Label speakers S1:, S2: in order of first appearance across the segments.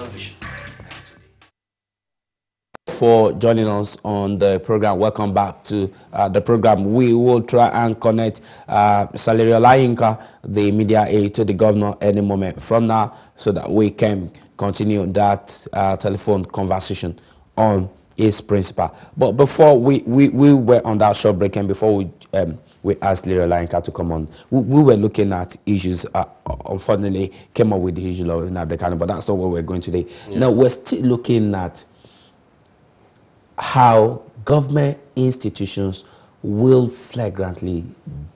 S1: television.
S2: For joining us on the program. Welcome back to the program. We will try and connect Salario Layinka, the media aide to the governor, any moment from now, so that we can continue that telephone conversation on his principal. But before we were on that short break, and before we asked Salario Layinka to come on, we were looking at issues. Unfortunately, came up with the issue of Nabdekano, but that's not where we're going today. Yes. Now we're still looking at how government institutions will flagrantly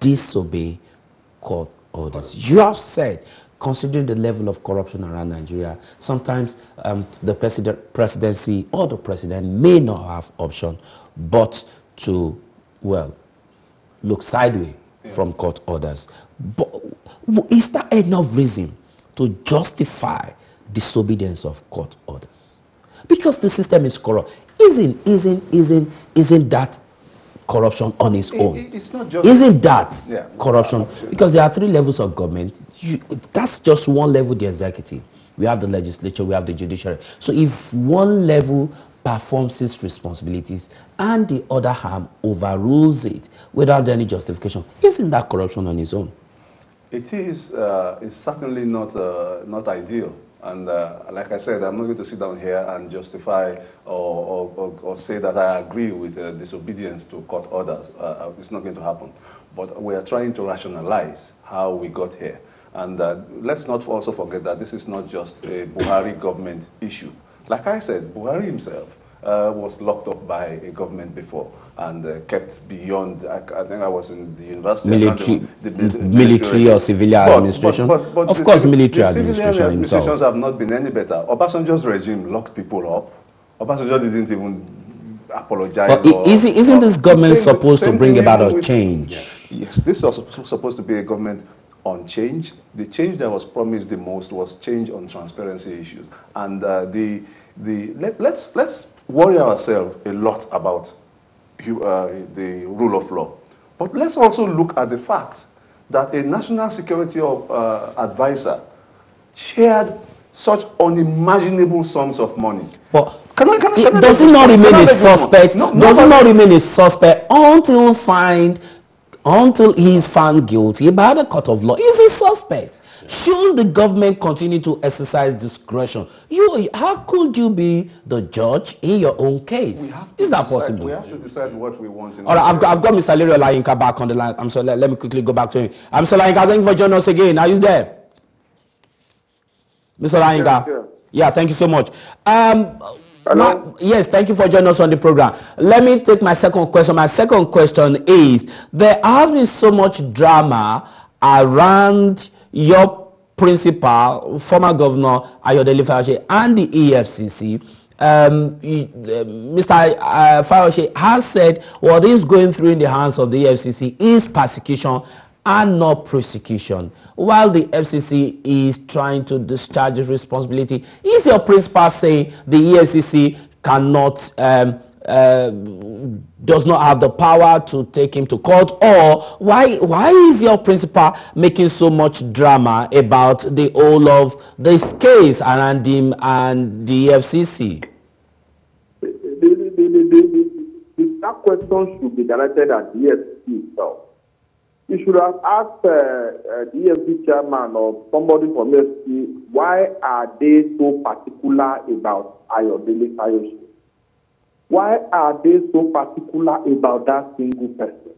S2: disobey court orders. You have said, considering the level of corruption around Nigeria, sometimes the presidency or the president may not have option but to, well, look sideways from court orders. But is that enough reason to justify disobedience of court orders? Because the system is corrupt. Isn't that corruption on its own?
S3: It's not just.
S2: Isn't that corruption? Because there are three levels of government. That's just one level, the executive. We have the legislature, we have the judiciary. So if one level performs its responsibilities and the other arm overrules it without any justification, isn't that corruption on its own?
S3: It is. It's certainly not ideal. And like I said, I'm not going to sit down here and justify or say that I agree with disobedience to court orders. It's not going to happen. But we are trying to rationalize how we got here. And let's not also forget that this is not just a Buhari government issue. Like I said, Buhari himself was locked up by a government before and kept beyond, I think I was in the university.
S2: Military or civilian administration?
S3: But
S2: of course, military administration
S3: civilian
S2: himself.
S3: Administrations have not been any better. Obasanjo's regime locked people up. Obasanjo didn't even apologize.
S2: But isn't this government supposed to bring about a change?
S3: Yes, this was supposed to be a government on change. The change that was promised the most was change on transparency issues. And let's worry ourselves a lot about the rule of law. But let's also look at the fact that a national security advisor shared such unimaginable sums of money.
S2: But does it not remain a suspect? Does it not remain a suspect until he is found guilty by the court of law? Is he suspect? Should the government continue to exercise discretion? How could you be the judge in your own case? Is that possible?
S3: We have to decide what we want.
S2: All right, I've got Mr. Salario Layinka back on the line. I'm sorry, let me quickly go back to him. Mr. Layinka, thank you for joining us again. Are you there? Mr. Layinka?
S4: Sure.
S2: Yeah, thank you so much.
S4: Hello?
S2: Yes, thank you for joining us on the program. Let me take my second question. My second question is, there has been so much drama around your principal, former governor Ayodele Fayose, and the EFCC. Mr. Fayose has said what is going through in the hands of the EFCC is persecution and not prosecution, while the FCC is trying to discharge its responsibility. Is your principal saying the EFCC cannot, does not have the power to take him to court? Or why is your principal making so much drama about the whole of this case around him and the FCC?
S4: That question should be directed at the EFCC itself. You should have asked the EFCC chairman or somebody from EFCC, why are they so particular about Ayodele Fayose? Why are they so particular about that single person?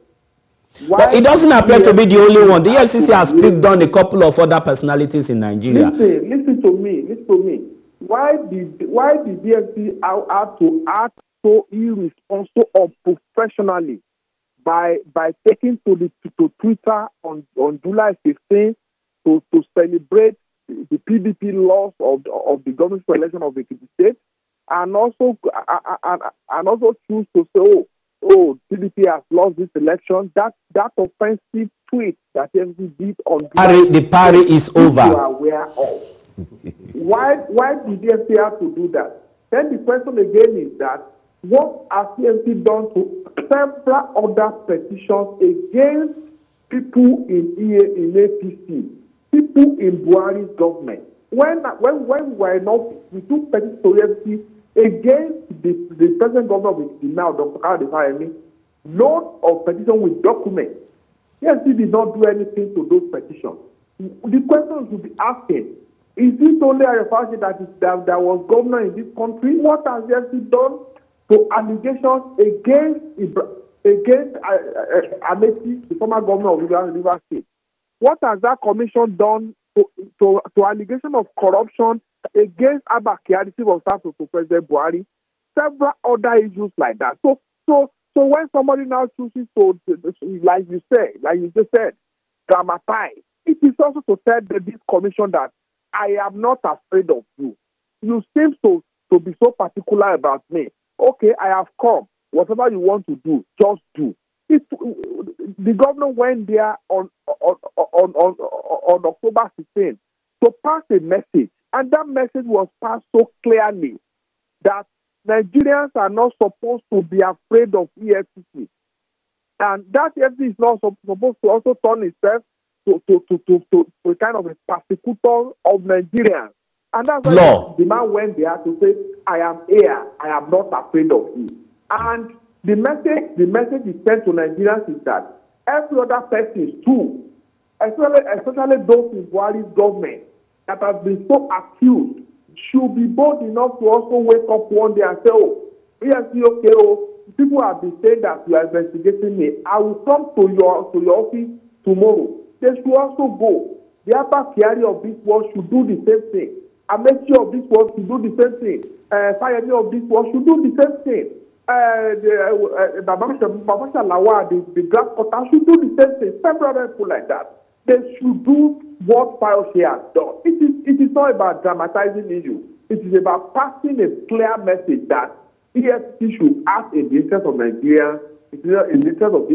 S2: But it doesn't appear to be the only one. The EFCC has picked on a couple of other personalities in Nigeria.
S4: Listen to me. Why did the EFCC have to act so irresponsible or professionally by taking to Twitter on July 15th to celebrate the PDP loss of the government for election of Ekiti State, and also choose to say, oh, PDP has lost this election. That offensive tweet that FCC did on
S2: the party is over.
S4: You are aware of. Why did the FCC have to do that? Then the question again is that what has CMC done to several other petitions against people in APC, people in Buhari's government, When we were in office, we took petitions to EFCC against the present governor of the now, Dr. Kayode, load of petitions with documents. EFCC did not do anything to those petitions. The question should be asking, is it only a fact that there was governor in this country? What has EFCC done to allegations against Amesi, the former governor of Rivers State? What has that commission done to allegation of corruption against Abba Kyari, chief of staff to President Buhari? Several other issues like that. So when somebody now chooses to, like you just said, dramatize, it is also to tell this commission that I am not afraid of you. You seem to be so particular about me. Okay, I have come. Whatever you want to do, just do. The governor went there on October 16th to pass a message, and that message was passed so clearly that Nigerians are not supposed to be afraid of EFCC, and that EFCC is not supposed to also turn itself to a kind of a persecutor of Nigerians. And that's why the man went there to say, I am here, I am not afraid of you. And the message is sent to Nigerians is that every other person too, especially those in Buhari's government that have been so accused, should be bold enough to also wake up one day and say, oh, people have been saying that you are investigating me. I will come to your office tomorrow. They should also go. The Abba Kyari of this world should do the same thing. Amesi of this world should do the same thing. Fayemi of this world should do the same thing. Babasha Lawa, the glass cutter, should do the same thing. Several people like that. They should do what Fayose has done. It is not about dramatizing issues. It is about passing a clear message that EFCC should act in the interest of Nigeria, in the interest of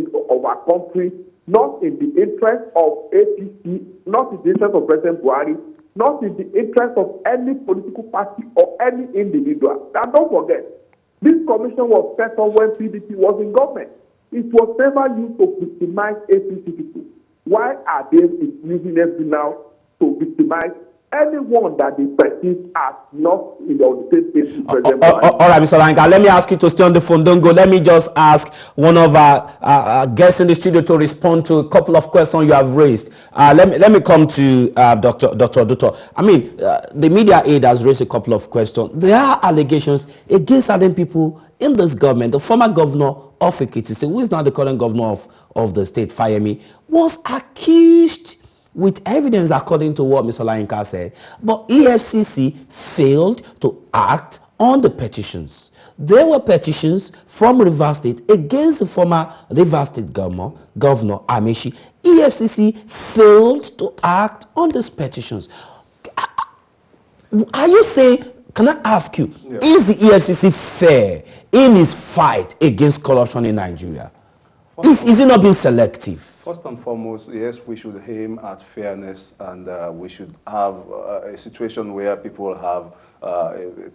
S4: our country, not in the interest of APC, not in the interest of President Buhari, not in the interest of any political party or any individual. And don't forget, this commission was set up when PDP was in government. It was never used to victimize APC people. Why are they using it now to victimize anyone that they perceive as not in the same page with President Buhari?
S2: All right, Mr. Lanka, let me ask you to stay on the phone. Don't go. Let me just ask one of our guests in the studio to respond to a couple of questions you have raised. Let me come to Dr. Oduto. I mean, the media aide has raised a couple of questions. There are allegations against certain people in this government. The former governor of Ekiti, who is now the current governor of the state, Fayemi, was accused with evidence according to what Mr. Lanka said. But EFCC failed to act on the petitions. There were petitions from Rivers State against the former Rivers State governor Amaechi. EFCC failed to act on these petitions. Are you saying, can I ask you, is the EFCC fair in its fight against corruption in Nigeria? Is it not being selective?
S3: First and foremost, yes, we should aim at fairness, and we should have a situation where people have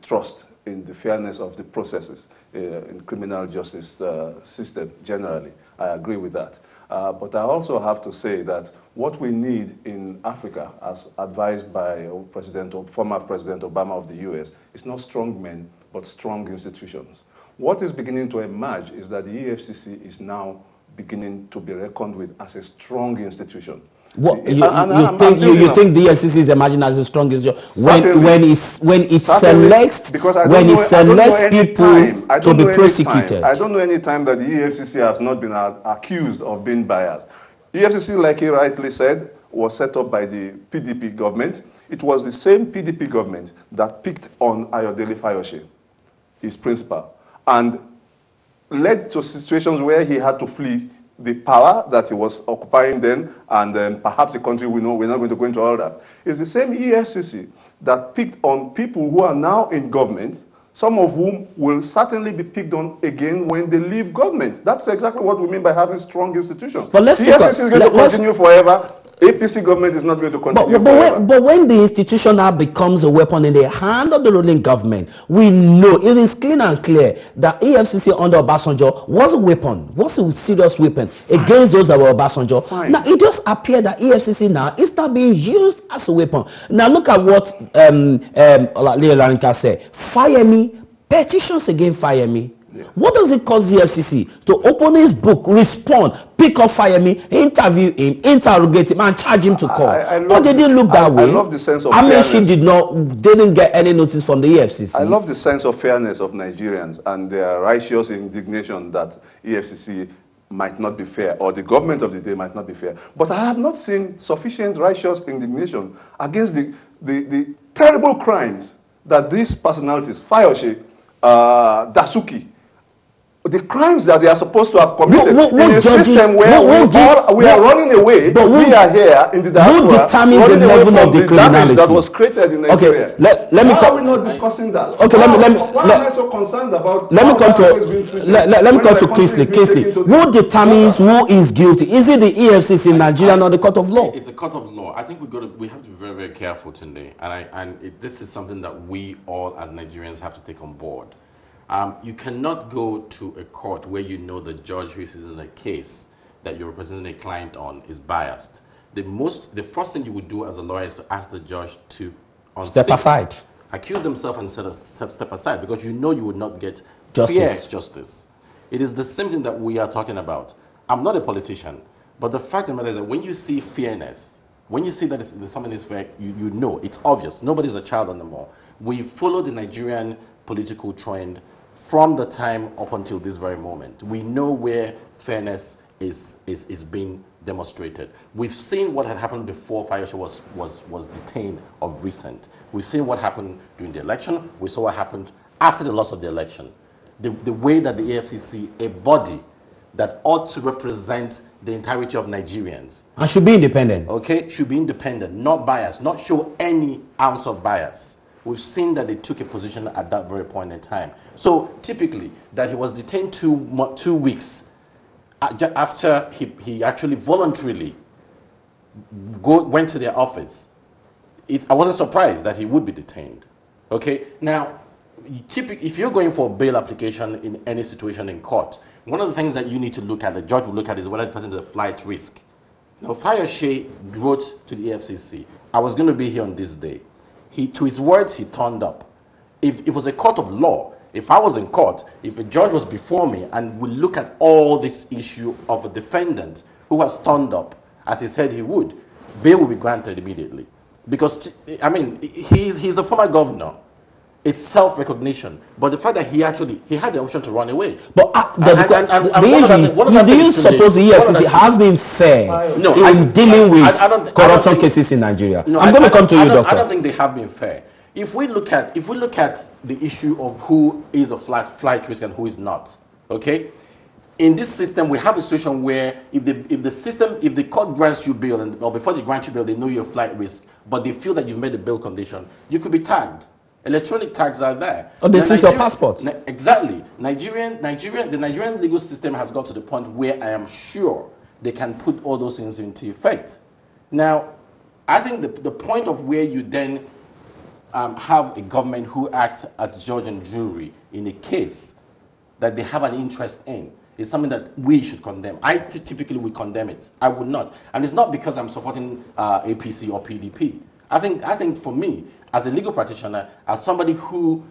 S3: trust in the fairness of the processes in criminal justice system generally. I agree with that. But I also have to say that what we need in Africa, as advised by former President Obama of the US, is not strong men, but strong institutions. What is beginning to emerge is that the EFCC is now beginning to be reckoned with as a strong institution.
S2: What, you think the EFCC is emerging as a strong institution when it selects people to be prosecuted?
S3: I don't know any time that the EFCC has not been accused of being biased. EFCC, like he rightly said, was set up by the PDP government. It was the same PDP government that picked on Ayodele Fayose, his principal, and led to situations where he had to flee the power that he was occupying then, and then perhaps the country, we know we're not going to go into all that. It's the same EFCC that picked on people who are now in government, some of whom will certainly be picked on again when they leave government. That's exactly what we mean by having strong institutions.
S2: But
S3: the EFCC is going to continue forever. APC government is not going to continue forever.
S2: But when the institution now becomes a weapon in the hand of the ruling government, we know it is clean and clear that EFCC under Obasanjo was a weapon, was a serious weapon against those that were Obasanjo. Now it just appears that EFCC now is not being used as a weapon. Now look at what Leo Larinka said. Fire me, petitions against fire me. Yes. What does it cost the FCC to open his book, respond, pick up fire me, interview him, interrogate him, and charge him to court? But they didn't look that way.
S3: I love the sense of fairness.
S2: She didn't get any notice from the EFCC.
S3: I love the sense of fairness of Nigerians and their righteous indignation that EFCC might not be fair, or the government of the day might not be fair. But I have not seen sufficient righteous indignation against the terrible crimes that these personalities, Fayose, Dasuki, the crimes that they are supposed to have committed in a system where we are running away, but we are here in the diaspora running away from the damage that was created in Nigeria.
S2: Okay, let me
S3: why are we not discussing that?
S2: Okay,
S3: why am I so concerned about
S2: let me come to Kingsley. Who determines who is guilty? Is it the EFCC in Nigeria or the court of law?
S1: It's a court of law. I think we have to be very, very careful today, and this is something that we all as Nigerians have to take on board. You cannot go to a court where you know the judge who is in a case that you're representing a client on is biased. The first thing you would do as a lawyer is to ask the judge to
S2: step aside,
S1: accuse themselves, and step aside, because you know you would not get
S2: fair
S1: justice. It is the same thing that we are talking about. I'm not a politician, but the fact of the matter is that when you see fairness, when you see that something is fair, you know it's obvious. Nobody's a child anymore. We follow the Nigerian political trend from the time up until this very moment. We know where fairness is being demonstrated. We've seen what had happened before Fayose was detained of recent. We've seen what happened during the election. We saw what happened after the loss of the election. The way that the AFCC, a body that ought to represent the entirety of Nigerians.
S2: And should be independent.
S1: Okay, should be independent, not biased, not show any ounce of bias. We've seen that they took a position at that very point in time. So typically, that he was detained 2 weeks after he actually voluntarily went to their office. I wasn't surprised that he would be detained. Okay, now, if you're going for a bail application in any situation in court, one of the things that you need to look at, the judge will look at, is whether the person is a flight risk. Now, Fayose wrote to the EFCC, I was going to be here on this day. To his words, he turned up. If it was a court of law, if I was in court, if a judge was before me and we look at all this issue of a defendant who has turned up, as he said he would, bail will be granted immediately. Because, I mean, he's a former governor. It's self-recognition. But the fact that he had the option to run away.
S2: But do you suppose the EFCC has been fair in dealing with corruption cases in Nigeria?
S1: No,
S2: I'm going to come to you, Doctor.
S1: I don't think they have been fair. If we look at the issue of who is a flight risk and who is not, okay? In this system, we have a situation where if the court grants you bail, or before they grant you bail, they know you're a flight risk, but they feel that you've made a bail condition, you could be tagged. Electronic tags are there.
S2: Oh, they see your passport.
S1: Exactly. The Nigerian legal system has got to the point where I am sure they can put all those things into effect. Now, I think the point of where you then have a government who acts as judge and jury in a case that they have an interest in is something that we should condemn. I typically would condemn it. I would not. And it's not because I'm supporting APC or PDP. I think for me, as a legal practitioner, as somebody who,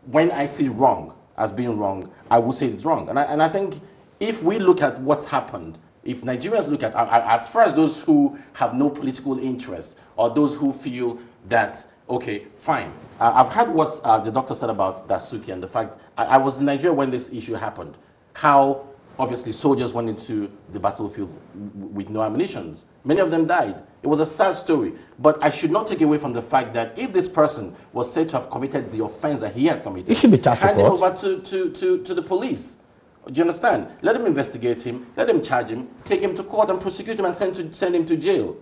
S1: when I see wrong as being wrong, I will say it's wrong. And I think if we look at what's happened, if Nigerians look at, as far as those who have no political interest, or those who feel that, okay, fine. I've heard what the doctor said about Dasuki and the fact, I was in Nigeria when this issue happened, how obviously soldiers went into the battlefield with no ammunition. Many of them died. It was a sad story. But I should not take away from the fact that if this person was said to have committed the offense that he had committed,
S2: he should be charged,
S1: hand him over to the police. Do you understand? Let them investigate him, let them charge him, take him to court and prosecute him and send him to jail.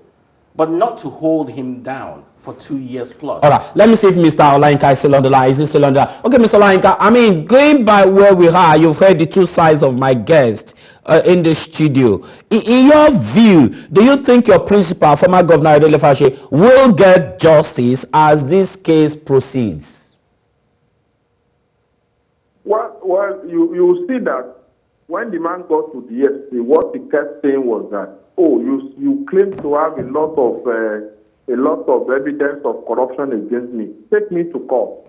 S1: But not to hold him down for 2 years plus. All
S2: right, let me see if Mr. Olayinka is still on the line. Is he still on the line? Okay, Mr. Olayinka, I mean, going by where we are, you've heard the two sides of my guest. in the studio. In your view, do you think your principal, former Governor Adele Fashe, will get justice as this case proceeds?
S4: Well, you will see that when the man got to the DSP, what he kept saying was that, oh, you claim to have a lot of evidence of corruption against me. Take me to court.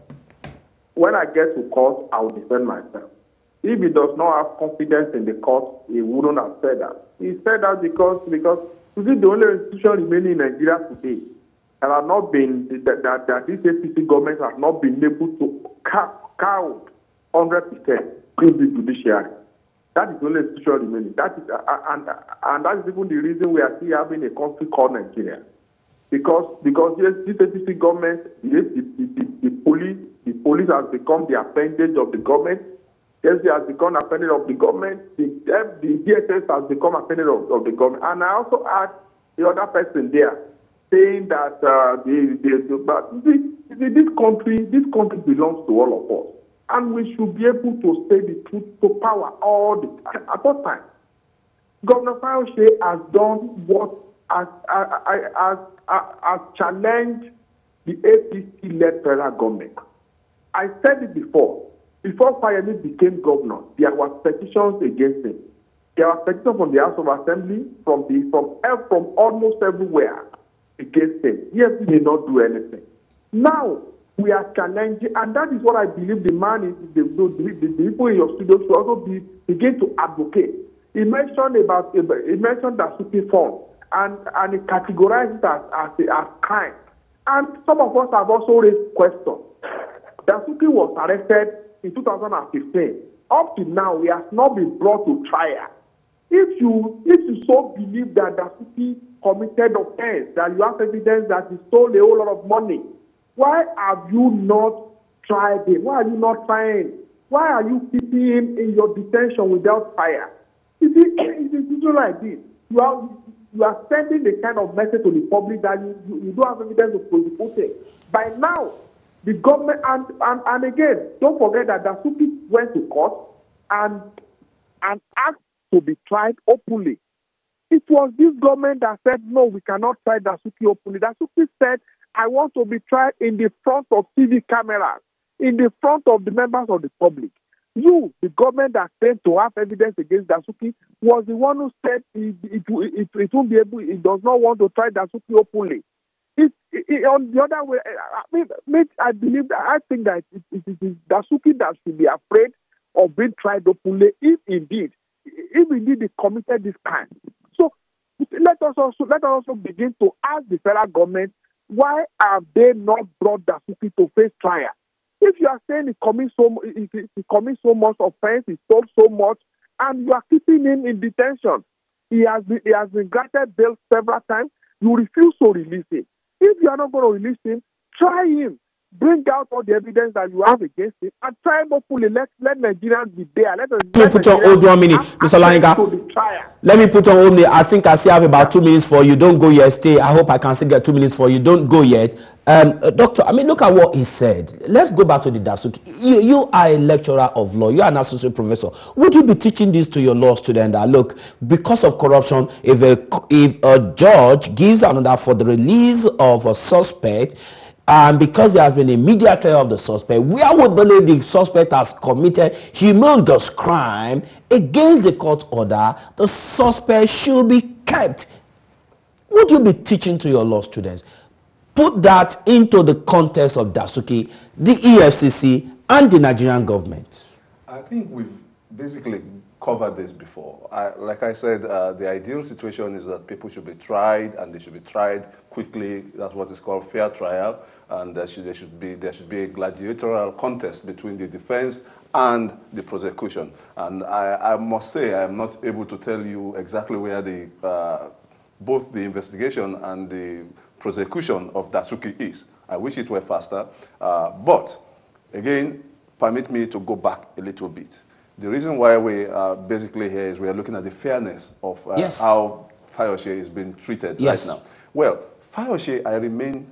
S4: When I get to court, I will defend myself. If he does not have confidence in the court, he wouldn't have said that. He said that because you see, the only institution remaining in Nigeria today that have not been that this APC government has not been able to count 100% in the judiciary. That is the only institution remaining. That is and that is even the reason we are still having a country called Nigeria. Because yes, this APC government, yes, the police has become the appendage of the government. Yes, it has become appendage of the government. The DSS has become appendage of the government. And I also add the other person there saying that this country belongs to all of us, and we should be able to say the truth to power all the time, at all times. Governor Fayose has done what has challenged the APC-led federal government. I said it before. Before Fayose became governor, there were petitions against him. There were petitions from the House of Assembly, from almost everywhere against him. Yes, he did not do anything. Now we are challenging, and that is what I believe the man is. The people in your studio should also begin to advocate. He mentioned Dasuki Fund, and he categorized it as crime. And some of us have also raised questions. Dasuki was arrested in 2015. Up to now, he has not been brought to trial. If you so believe that Dasuki committed offense, that you have evidence that he stole a whole lot of money, why have you not tried him? Why are you not trying? Why are you keeping him in your detention without trial? You see, it's like this. You are sending the kind of message to the public that you don't have evidence of prosecuting. By now, the government, and again, don't forget that Dasuki went to court and asked to be tried openly. It was this government that said, no, we cannot try Dasuki openly. Dasuki said, I want to be tried in the front of TV cameras, in the front of the members of the public. You, the government that claimed to have evidence against Dasuki, was the one who said it won't be able, it does not want to try Dasuki openly. On the other way, I think that it is Dasuki that should be afraid of being tried openly if indeed he committed this crime. So let us also begin to ask the federal government, why have they not brought Dasuki to face trial? If you are saying he commits so much offense, he stole so much, and you are keeping him in detention, he has been granted bail several times, you refuse to release him. If you are not going to release him, try him. Bring out all the evidence that you have against him and try him openly. Let Nigerians be there. Let me
S2: put on hold 1 minute, Mr. Lainka. Let me put on hold. I think I still have about 2 minutes for you. Don't go yet. Stay. I hope I can still get 2 minutes for you. Don't go yet. Doctor, look at what he said. Let's go back to the Dasuki. You are a lecturer of law. You are an associate professor. Would you be teaching this to your law student that, look, because of corruption, if a judge gives an order for the release of a suspect, and because there has been a media trial of the suspect, where we believe the suspect has committed humongous crime against the court order, the suspect should be kept. Would you be teaching to your law students? Put that into the context of Dasuki, the EFCC, and the Nigerian government.
S3: I think we've basically covered this before. Like I said, the ideal situation is that people should be tried, and they should be tried quickly. That's what is called fair trial, and there should be a gladiatorial contest between the defense and the prosecution. And I must say, I am not able to tell you exactly where both the investigation and the prosecution of Dasuki is. I wish it were faster, but again, permit me to go back a little bit. The reason why we are basically here is we are looking at the fairness of how Fayose is being treated right now. Well, Fayose, I remain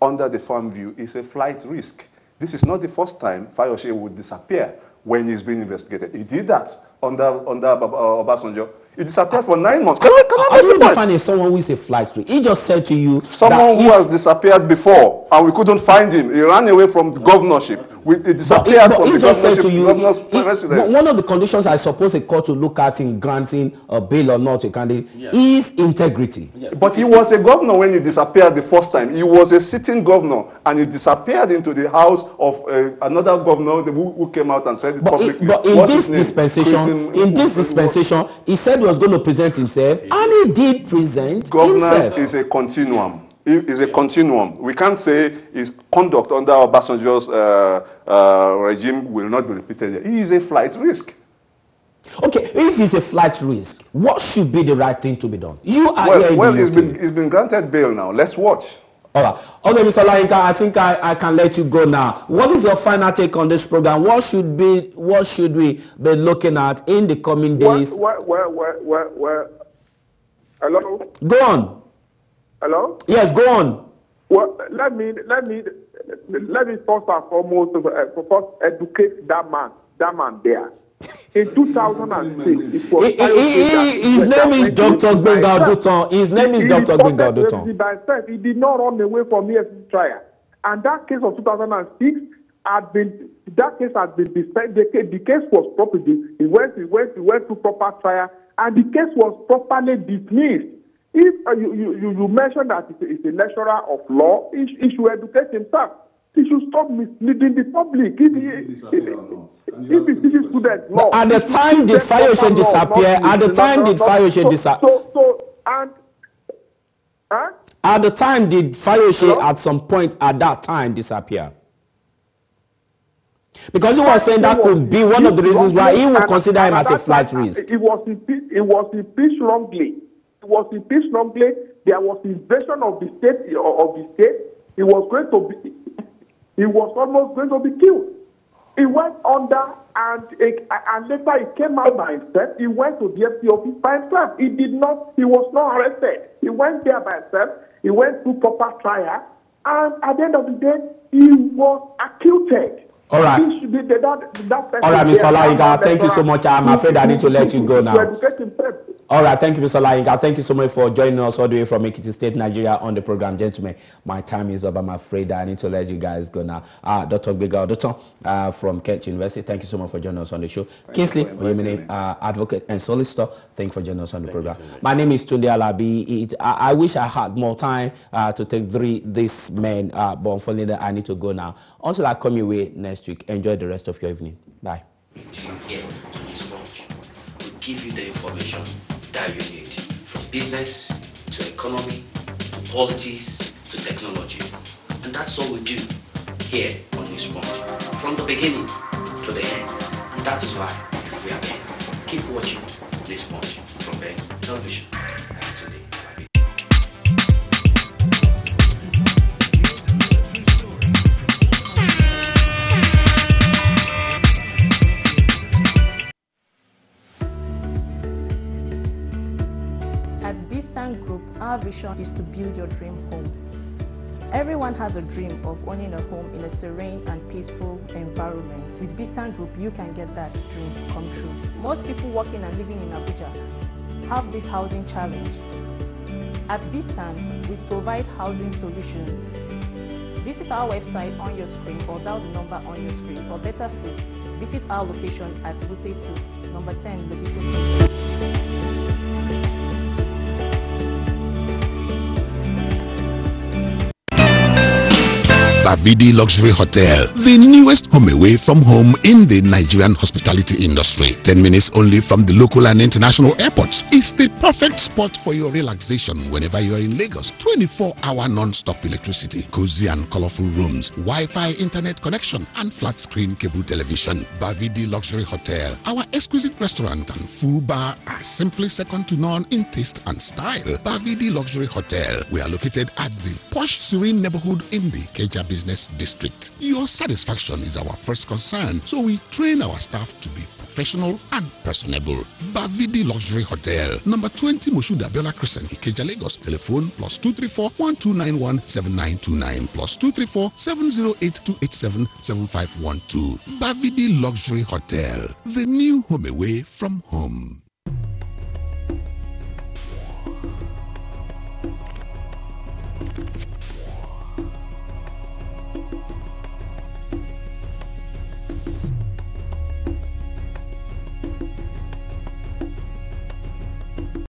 S3: under the firm view, is a flight risk. This is not the first time Fayose would disappear when he's being investigated. He did that under Obasanjo. He disappeared for 9 months. Can I
S2: you defining someone who is a flight risk? He just said to you
S3: someone who has disappeared before, and we couldn't find him. He ran away from the governorship. He disappeared from the governor's residence.
S2: One of the conditions I suppose a court to look at in granting a bail or not to a candidate is integrity.
S3: Yes. But he was a governor when he disappeared the first time. He was a sitting governor, and he disappeared into the house of another governor who came out and said it publicly.
S2: But in this dispensation, he said he was going to present himself, and he did present
S3: Governance
S2: himself.
S3: is a continuum. It is a continuum. We can't say his conduct under Obasanjo's regime will not be repeated. He is a flight risk.
S2: Okay, if it's a flight risk, what should be the right thing to be done? You are
S3: he's been granted bail now. Let's watch.
S2: All right. Okay, Mr. Olayinka, I think I can let you go now. What is your final take on this program? What should we be looking at in the coming days?
S4: Hello?
S2: Go on.
S4: Hello?
S2: Yes, go on.
S4: Well, let me first and foremost first educate that man there. In 2006, it was
S2: his name is Dr. Gbenga Odutan. His name is Dr. Gbenga Odutan.
S4: He did not run away from EFCC trial, and that case of 2006 had been decided. The case was properly. He went through proper trial, and the case was properly dismissed. If you mentioned that he's a lecturer of law, he should educate himself. He should stop misleading the public. If he teaches students law.
S2: At the time, did Fayose disappear? At the time, did Fayose disappear? At the time, did Fayose at some point at that time disappear? Because he was saying that could be one of the reasons why he would consider him as a flight risk.
S4: It was impeached wrongly. There was invasion of the state. He was almost going to be killed. He went under, and later he came out by himself. He went to the FCC office by himself. He was not arrested. He went there by himself. He went through proper trial, and at the end of the day, he was acquitted.
S2: All right. All right, Mr. Olayinka, thank you so much. I'm afraid I need to let you go now. All right, thank you, Mr. Olayinka. Thank you so much for joining us all the way from Ekiti State, Nigeria, on the program. Gentlemen, my time is up. I'm afraid I need to let you guys go now. Dr. Gbenga Odutan from Kent University, thank you so much for joining us on the show. Kingsley Oyemine, advocate and solicitor, thank you for joining us on the program. My name is Tunde Alabi. I wish I had more time to take these men, but unfortunately, I need to go now. Until I come your way next week, enjoy the rest of your evening. Bye.
S5: From here to Newspunch, we give you the information that you need, from business to economy to politics to technology. And that's all we do here on Newspunch, from the beginning to the end. And that is why we are here. Keep watching Newspunch from Ben Television. Today.
S6: Group, our vision is to build your dream home. Everyone has a dream of owning a home in a serene and peaceful environment. With Bistan Group, you can get that dream come true. Most people working and living in Abuja have this housing challenge. At Bistan, we provide housing solutions. Visit our website on your screen or dial the number on your screen, or better still, visit our location at Wuse 2, number 10, Lebito.
S7: Bavidi Luxury Hotel, the newest home away from home in the Nigerian hospitality industry. 10 minutes only from the local and international airports. It's the perfect spot for your relaxation whenever you are in Lagos. 24-hour non-stop electricity, cozy and colorful rooms, Wi-Fi internet connection, and flat screen cable television. Bavidi Luxury Hotel. Our exquisite restaurant and full bar are simply second to none in taste and style. Bavidi Luxury Hotel. We are located at the posh, serene neighborhood in the Keja Business District. Your satisfaction is our first concern, so we train our staff to be professional and personable. Bavidi Luxury Hotel, number 20 Moshood Abiola Crescent, Ikeja, Lagos. Telephone +234 1291 7929 +234 708 287 7512. Bavidi Luxury Hotel, the new home away from home.